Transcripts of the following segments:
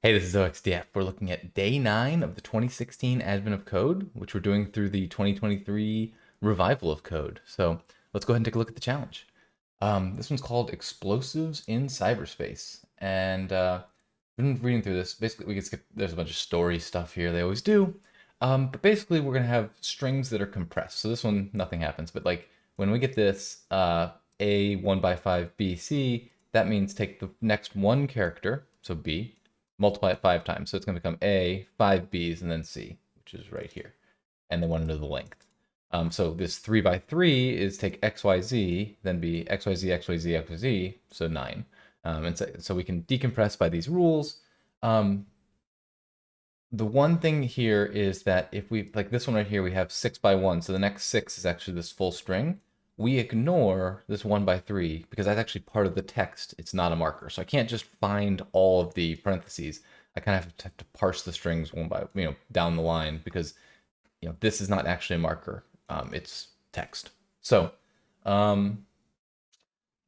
Hey, this is OXDF. We're looking at day 9 of the 2016 Advent of Code, which we're doing through the 2023 revival of code. So let's go ahead and take a look at the challenge. This one's called Explosives in Cyberspace. And I've been reading through this. Basically, we can skip, there's a bunch of story stuff here. They always do. But basically, we're going to have strings that are compressed. So this one, nothing happens. But like when we get this A 1 by 5 B, C, that means take the next one character, so B, multiply it 5 times. So it's going to become A, 5 B's, and then C, which is right here. And then 1 into the length. So this 3 by 3 is take XYZ, then be XYZ, XYZ, XYZ, so 9. And so we can decompress by these rules. The one thing here is that if we, like this one right here, we have 6 by 1, so the next 6 is actually this full string. We ignore this 1 by 3 because that's actually part of the text. It's not a marker. So I can't just find all of the parentheses. I kind of have to parse the strings one by, down the line because, this is not actually a marker. It's text. So I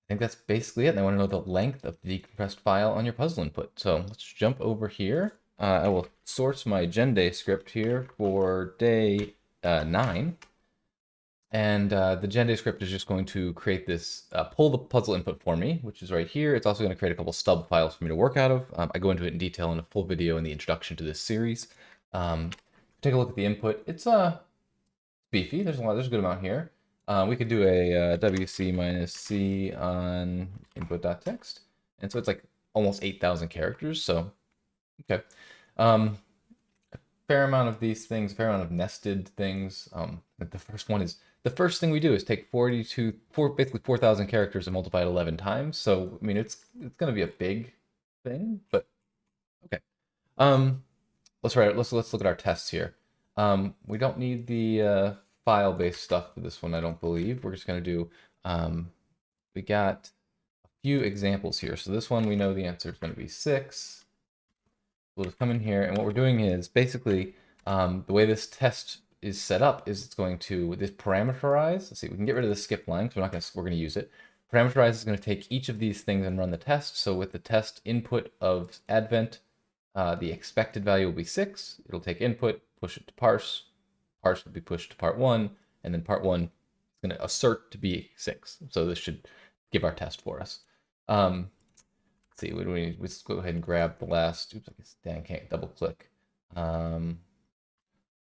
think that's basically it. And I want to know the length of the decompressed file on your puzzle input. So let's jump over here. I will source my genday script here for day 9. And the genday script is just going to create this, pull the puzzle input for me, which is right here. It's also going to create a couple stub files for me to work out of. I go into it in detail in a full video in the introduction to this series. Take a look at the input. It's beefy. There's a good amount here. We could do a wc minus c on input.text. And so it's like almost 8,000 characters. So, okay. A fair amount of these things, a fair amount of nested things. The first one is, the first thing we do is take basically 4,000 characters and multiply it 11 times. So, I mean, it's going to be a big thing, but okay. Let's look at our tests here. We don't need the file-based stuff for this one, I don't believe. We're just going to do, we got a few examples here. So this one, we know the answer is going to be 6. We'll just come in here, and what we're doing is basically the way this test is set up is it's going to this parameterize. Let's see, we can get rid of the skip line because we're going to use it. Parameterize is going to take each of these things and run the test. So with the test input of Advent, the expected value will be 6. It'll take input, push it to parse. Parse will be pushed to part 1, and then part 1 is going to assert to be 6. So this should give our test for us. Let's see, what do we need? Let's go ahead and grab the last. Oops, I guess Dan can't double click.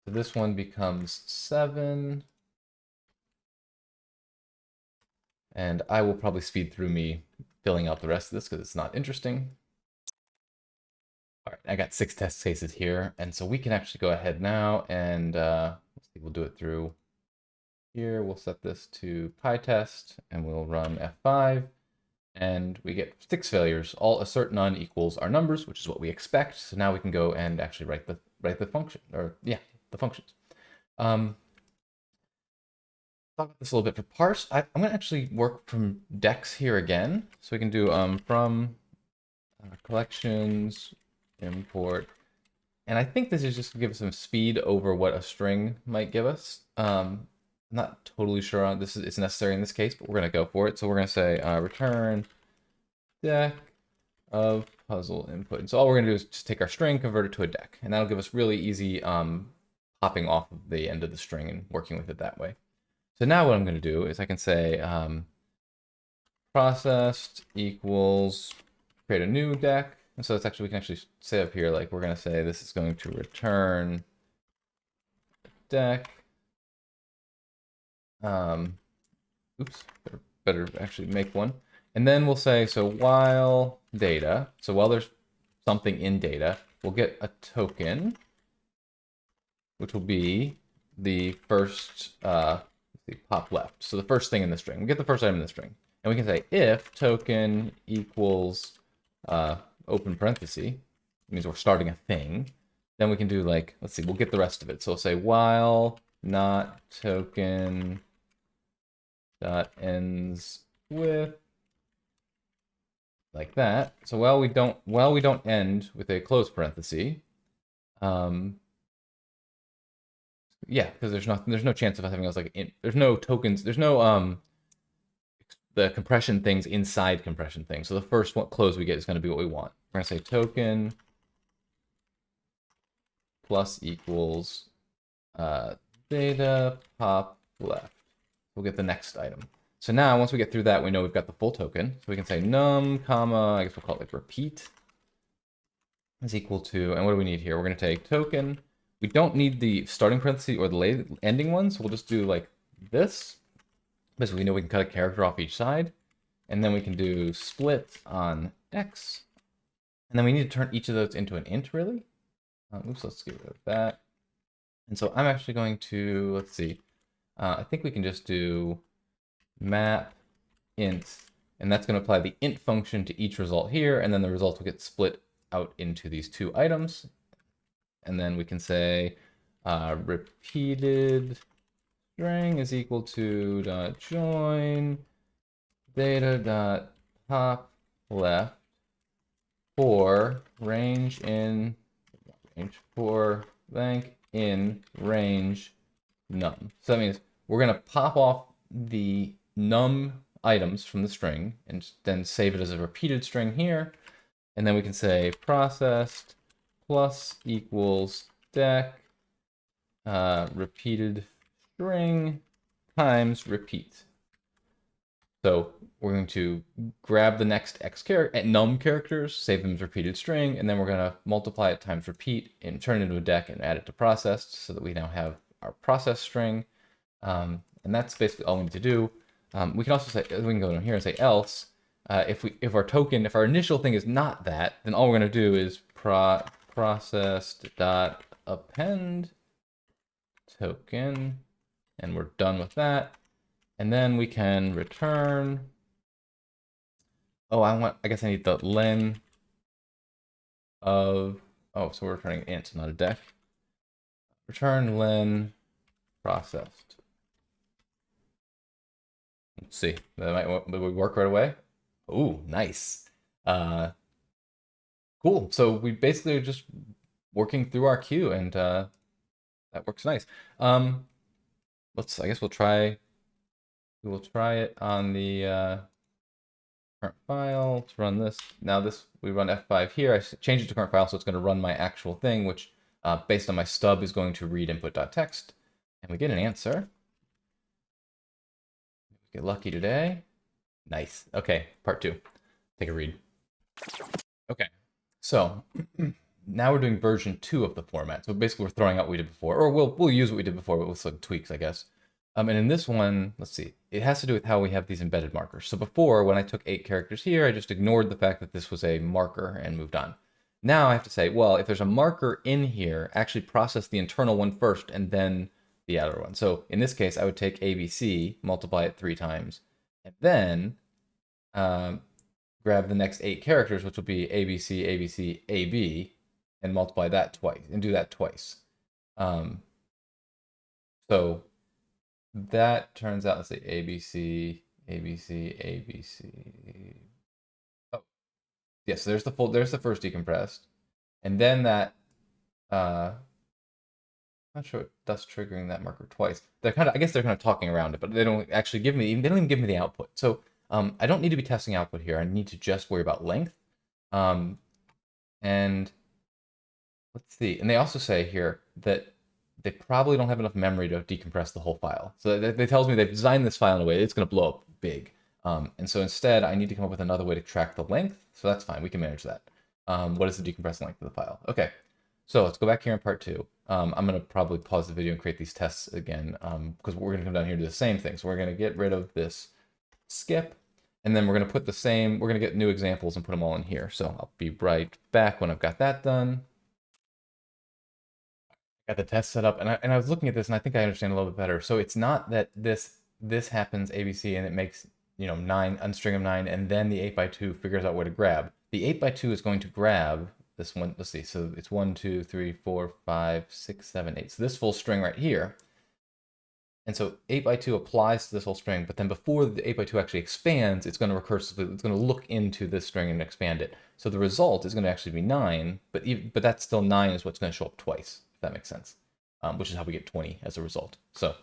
So this one becomes 7. And I will probably speed through me filling out the rest of this because it's not interesting. All right, I got 6 test cases here. And so we can actually go ahead now and let's see, we'll do it through here. We'll set this to PyTest and we'll run F5. And we get 6 failures. All assert none equals our numbers, which is what we expect. So now we can go and actually write the function, or yeah, the functions. Talk about this a little bit for parse. I'm going to actually work from deques here again. So we can do from collections, import. And I think this is just to give us some speed over what a string might give us. I'm not totally sure on this it's necessary in this case, but we're going to go for it. So we're going to say return deque of puzzle input. And so all we're going to do is just take our string, convert it to a deque. And that'll give us really easy popping off of the end of the string and working with it that way. So now what I'm going to do is I can say processed equals create a new deque. And so it's actually, we can actually say up here, like we're going to say this is going to return deque. Oops, better actually make one. And then we'll say, so while data, so while there's something in data, we'll get a token, which will be the first, pop left. So the first thing in the string, we get the first item in the string. And we can say if token equals open parenthesis, it means we're starting a thing. Then we can do like, let's see, we'll get the rest of it. So we'll say while not token dot ends with, like that. So while we don't end with a close parenthesis, yeah, because there's no chance of us having us like there's no tokens, there's no the compression things inside compression things. So the first one close we get is going to be what we want. We're going to say token plus equals data pop left. We'll get the next item. So now once we get through that, we know we've got the full token. So we can say num, comma, I guess we'll call it like repeat is equal to, and what do we need here? We're going to take token. We don't need the starting parenthesis or the ending one, so we'll just do like this. Basically, we know we can cut a character off each side. And then we can do split on x. And then we need to turn each of those into an int, really. Oops, let's get rid of that. And so I'm actually going to, let's see. I think we can just do map int, and that's going to apply the int function to each result here, and then the result will get split out into these two items. And then we can say repeated string is equal to dot join data dot top left for range for length in range num. So that means we're going to pop off the num items from the string and then save it as a repeated string here. And then we can say processed plus equals deque repeated string times repeat. So we're going to grab the next num characters, save them as repeated string, and then we're going to multiply it times repeat and turn it into a deque and add it to processed so that we now have our process string. And that's basically all we need to do. We can also say, we can go down here and say else. If our initial thing is not that, then all we're going to do is processed.append token, and we're done with that. And then we can return. Oh, I guess I need the len of, so we're returning int, not a deque. Return len processed. Let's see, that would work right away. Ooh, nice. Cool. So we basically are just working through our queue, and that works nice. I guess we'll try it on the current file. Let's run this. Now we run F5 here. I changed it to current file, so it's going to run my actual thing, which based on my stub is going to read input.txt. And we get an answer. Get lucky today. Nice. Okay, part 2. Take a read. Okay, so now we're doing version 2 of the format. So basically we're throwing out what we did before, or we'll use what we did before, but with some tweaks, I guess. And in this one, let's see, it has to do with how we have these embedded markers. So before, when I took 8 characters here, I just ignored the fact that this was a marker and moved on. Now I have to say, well, if there's a marker in here, actually process the internal one first and then the outer one. So in this case, I would take ABC, multiply it 3 times, and then grab the next 8 characters, which will be ABC, ABC, AB, and multiply that twice, and do that twice. So that turns out, let's say ABC, ABC, ABC. Oh, yes, there's the first decompressed. And then that, not sure that's triggering that marker twice. I guess they're kind of talking around it, but they don't actually give me, they don't even give me the output. So I don't need to be testing output here. I need to just worry about length. And let's see. And they also say here that they probably don't have enough memory to decompress the whole file. So they tells me they've designed this file in a way it's going to blow up big. And so instead, I need to come up with another way to track the length. So that's fine. We can manage that. What is the decompressed length of the file? Okay. So let's go back here in part 2. I'm going to probably pause the video and create these tests again because we're going to come down here and do the same thing. So we're going to get rid of this skip, and then we're going to put we're going to get new examples and put them all in here. So I'll be right back when I've got that done. Got the test set up, and I was looking at this, and I think I understand a little bit better. So it's not that this happens ABC, and it makes 9 unstring of 9, and then the 8x2 figures out where to grab. The 8x2 is going to grab this one. Let's see. So it's 1, 2, 3, 4, 5, 6, 7, 8. So this full string right here. And so 8x2 applies to this whole string, but then before the 8x2 actually expands, it's going to recursively, it's going to look into this string and expand it. So the result is going to actually be 9, but that's still 9 is what's going to show up twice. That makes sense, which is how we get 20 as a result. So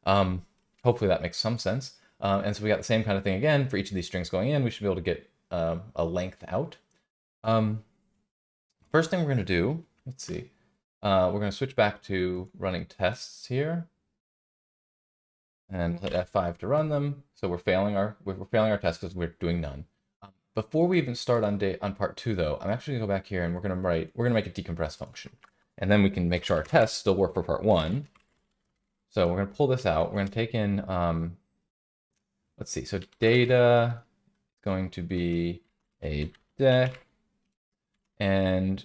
hopefully that makes some sense. And so we got the same kind of thing again for each of these strings going in. We should be able to get a length out. First thing we're going to do, let's see. We're going to switch back to running tests here, and hit F5 to run them. So we're failing our tests because we're doing none. Before we even start on part 2, though, I'm actually going to go back here and we're going to make a decompress function, and then we can make sure our tests still work for part 1. So we're going to pull this out. We're going to take in, let's see. So data is going to be a deque, and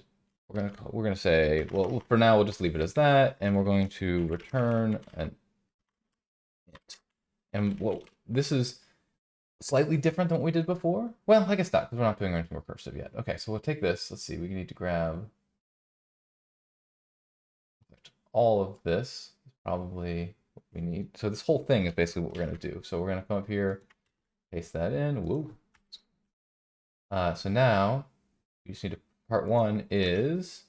we're going to say, well, for now we'll just leave it as that, and we're going to return an int. And this is slightly different than what we did before. Well, I guess not, because we're not doing anything recursive yet. Okay, so we'll take this. Let's see. We need to grab all of this. Probably what we need. So this whole thing is basically what we're going to do. So we're going to come up here, paste that in. Woo. So now you just need to, part 1 is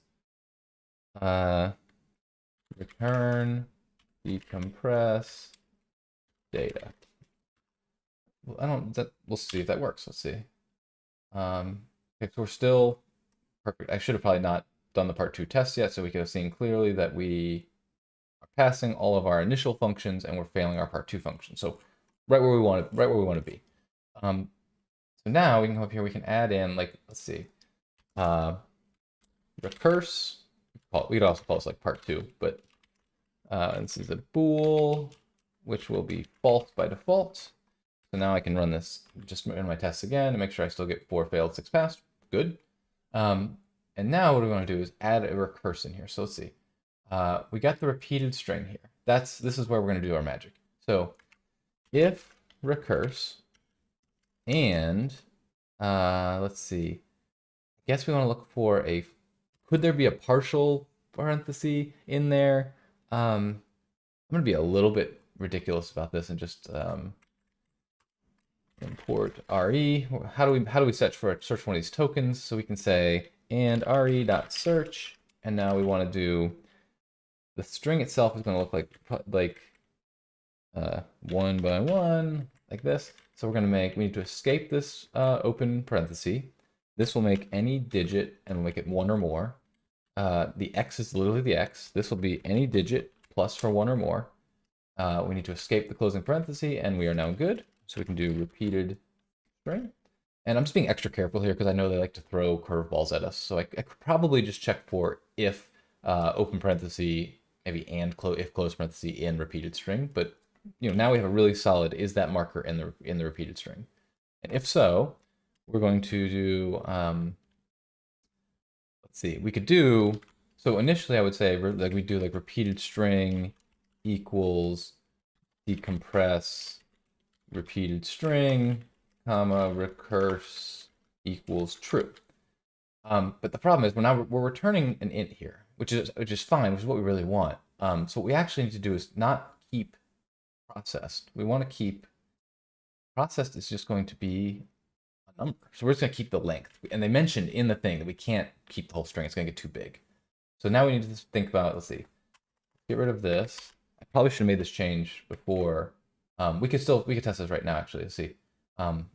return decompress data. Well, we'll see if that works. Let's see. Okay, so we're still perfect. I should have probably not done the part 2 test yet, so we could have seen clearly that we are passing all of our initial functions and we're failing our part 2 function. So right where we want to be. So now we can come up here, we can add in, like, let's see, recurse. We could also call this like part 2, but this is a bool, which will be false by default. So now I can run this, just run my tests again to make sure I still get 4 failed, 6 passed. Good. And now what we want to do is add a recurse in here. So let's see. We got the repeated string here. This is where we're going to do our magic. So if recurse and let's see. I guess we want to look for could there be a partial parenthesis in there? I'm going to be a little bit ridiculous about this and just import re. How do we search for one of these tokens? So we can say and re.search, and now we want to do the string itself is going to look like 1 by 1 like this. So we need to escape this open parenthesis. This will make any digit and we'll make it 1 or more. The x is literally the x. This will be any digit plus for 1 or more. We need to escape the closing parenthesis, and we are now good. So we can do repeated string. And I'm just being extra careful here because I know they like to throw curveballs at us. So I could probably just check for if open parenthesis, maybe if close parenthesis in repeated string. But now we have a really solid is that marker in the repeated string. And if so, we're going to do let's see, we could do, so initially I would say like we do like repeated string equals decompress repeated string, comma, recurse equals true. But the problem is we're returning an int here, which is fine, which is what we really want. So what we actually need to do is not keep processed. We want to keep processed is just going to be a number. So we're just going to keep the length. And they mentioned in the thing that we can't keep the whole string. It's going to get too big. So now we need to just think about, let's see, get rid of this. I probably should have made this change before. We could test this right now, actually. Let's see.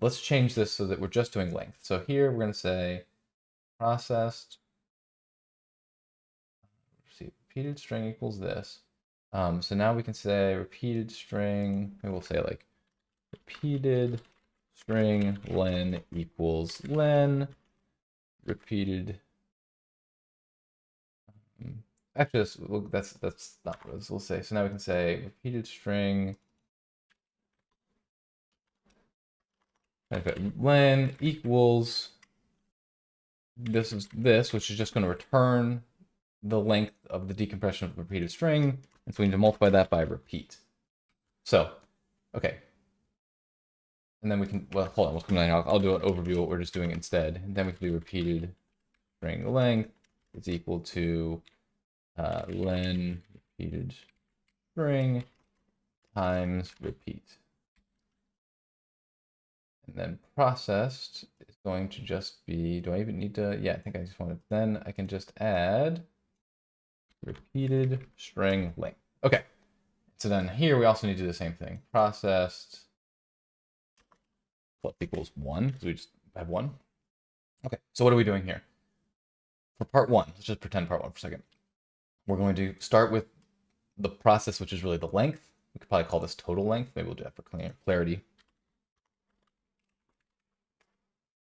Let's change this so that we're just doing length. So here we're going to say processed. Let's see, repeated string equals this. So now we can say repeated string. Maybe we'll say like repeated string len equals len. Repeated. Actually, that's not what we'll say. So now we can say repeated string len equals this, which is just going to return the length of the decompression of repeated string, and so we need to multiply that by repeat. So, okay. And then we can, well, hold on, we'll come down here. I'll do an overview of what we're just doing instead. And then we can do repeated string length is equal to len repeated string times repeat. And then processed is going to just be, do I even need to, yeah, I think I just want it. Then I can just add repeated string length. Okay, so then here we also need to do the same thing. Processed plus equals 1, because we just have 1. Okay, so what are we doing here? For part 1, let's just pretend part 1 for a second. we're going to start with the process, which is really the length. We could probably call this total length. Maybe we'll do that for clarity.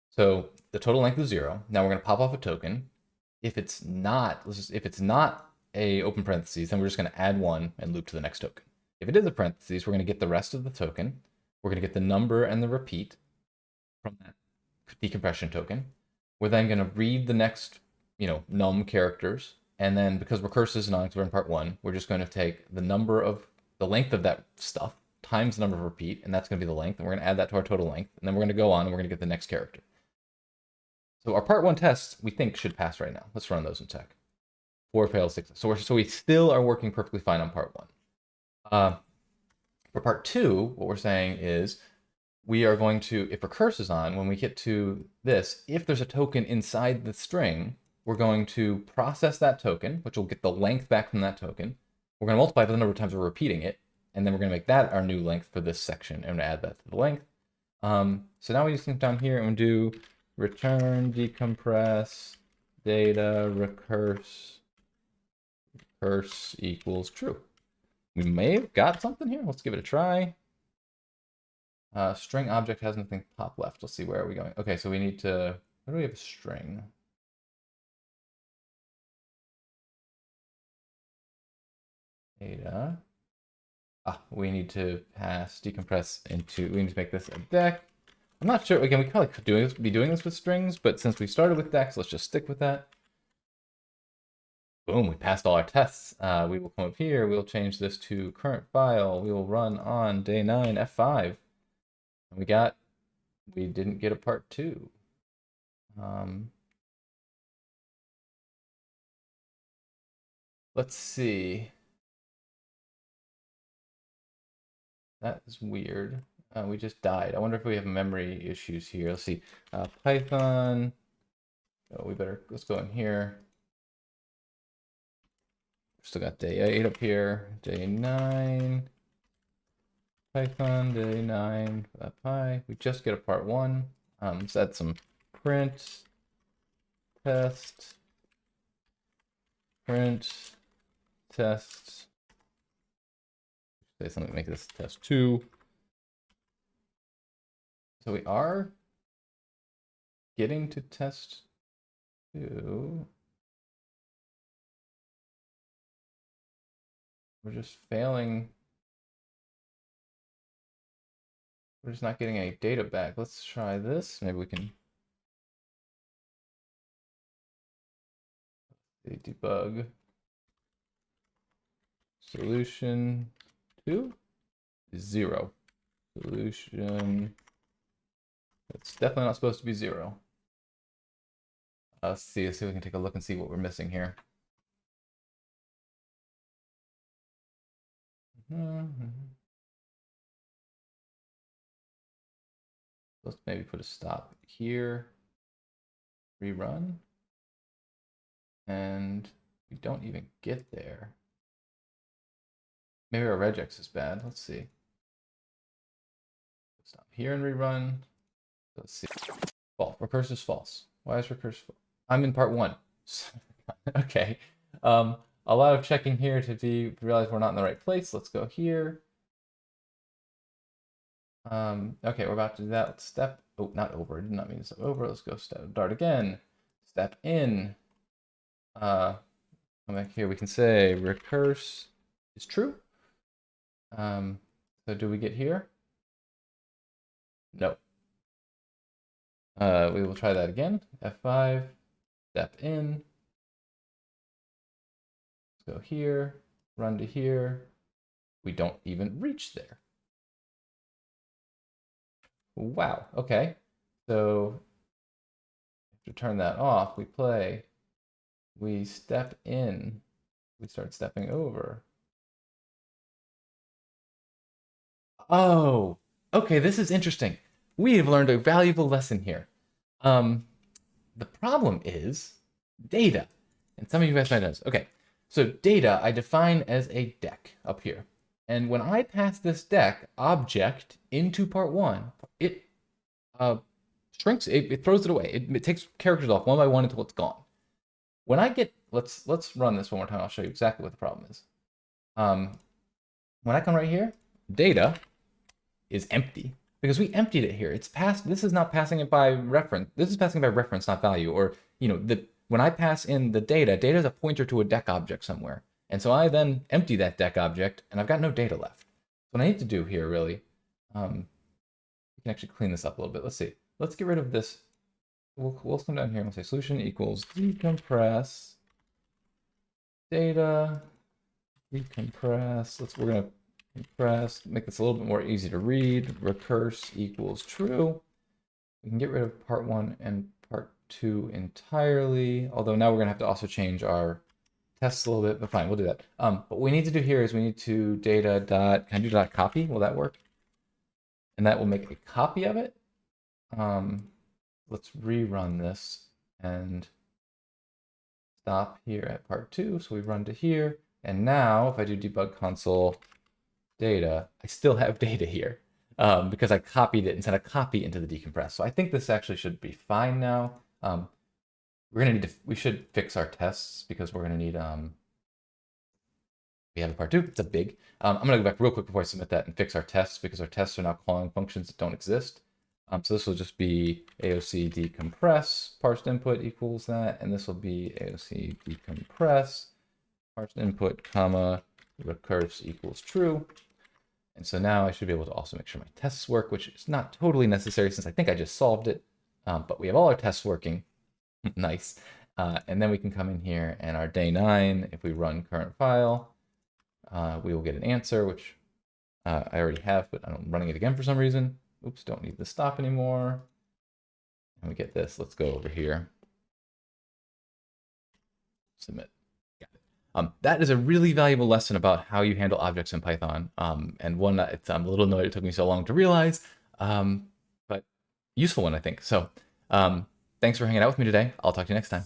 So the total length is 0. Now we're going to pop off a token. If it's not, if it's not a open parentheses, then we're just going to add 1 and loop to the next token. If it is a parentheses, we're going to get the rest of the token. We're going to get the number and the repeat from that decompression token. We're then going to read the next, num characters. And then because recursive is not, we're in part 1, we're just going to take the length of that stuff times the number of repeat, and that's going to be the length. And we're going to add that to our total length. And then we're going to go on and we're going to get the next character. So our part 1 tests, we think, should pass right now. Let's run those in tech. 4 fails, 6. So we still are working perfectly fine on part 1. For part 2, what we're saying is we are going to, if recurse is on, when we get to this, if there's a token inside the string, we're going to process that token, which will get the length back from that token. We're going to multiply by the number of times we're repeating it, and then we're going to make that our new length for this section, and add that to the length. So now we just come down here and do return decompress data recurse equals true. We may have got something here. Let's give it a try. String object has nothing top left. Let's see, where are we going? Okay, so we need to, where do we have a string? Data. We need to pass decompress into, we need to make this a deque. I'm not sure, again, we probably could be doing this with strings, but since we started with deques, let's just stick with that. Boom, we passed all our tests. We will come up here, we'll change this to current file. We will run on day 9, F5. And we didn't get a part 2. Let's see. That is weird. We just died. I wonder if we have memory issues here. Let's see. Python. Oh, let's go in here. Still got day 8 up here. Day 9. Python, day 9. Pi. We just get a part 1. Let's add some print. Test. Print. Test. Say something, make this test 2. So we are getting to test 2. We're just failing. We're just not getting any data back. Let's try this. Maybe we can debug. Solution 2 is 0. Solution. It's definitely not supposed to be 0. Let's see if we can take a look and see what we're missing here. Let's maybe put a stop here. Rerun. And we don't even get there. Maybe our regex is bad. Let's see. Stop here and rerun. Let's see. False. Recurse is false. Why is recurse false? I'm in part 1. Okay. A lot of checking here to realize we're not in the right place. Let's go here. Okay, we're about to do that. Let's step. Oh, not over. I did not mean to step over. Let's go start again. Step in. Come back here. We can say recurse is true. So do we get here? No. We will try that again. F5, step in. Let's go here, run to here. We don't even reach there. Wow, okay. So to turn that off, we play, we step in, we start stepping over. Oh, okay, this is interesting. We have learned a valuable lesson here. The problem is data. And some of you guys might know this. Okay, so data I define as a deque up here. And when I pass this deque object into part 1, it shrinks, it throws it away. It takes characters off one by one until it's gone. When I get let's run this one more time. I'll show you exactly what the problem is. When I come right here, data is empty because we emptied it here. It's passed. This is not passing it by reference. This is passing by reference, not value. Or when I pass in the data is a pointer to a deque object somewhere. And so I then empty that deque object, and I've got no data left. What I need to do here, really, we can actually clean this up a little bit. Let's see. Let's get rid of this. We'll come down here and we'll say solution equals decompress data, decompress. We're gonna compress, make this a little bit more easy to read. Recurse equals true. We can get rid of part 1 and part 2 entirely. Although now we're gonna have to also change our tests a little bit, but fine, we'll do that. What we need to do here is we need to data dot, can I do dot copy? Will that work? And that will make a copy of it. Let's rerun this and stop here at part 2. So we run to here. And now if I do debug console data, I still have data here because I copied it and sent a copy into the decompress. So I think this actually should be fine now. We should fix our tests because we're gonna need, we have a part 2, it's a big. I'm gonna go back real quick before I submit that and fix our tests because our tests are now calling functions that don't exist. So this will just be AOC decompress, parsed input equals that, and this will be AOC decompress, parsed input, comma, recurse equals true. And so now I should be able to also make sure my tests work, which is not totally necessary since I think I just solved it, but we have all our tests working. Nice. And then we can come in here and our day 9, if we run current file, we will get an answer, which I already have, but I'm running it again for some reason. Oops, don't need the stop anymore. And we get this. Let's go over here. Submit. That is a really valuable lesson about how you handle objects in Python. And one that I'm a little annoyed it took me so long to realize, but useful one, I think. So thanks for hanging out with me today. I'll talk to you next time.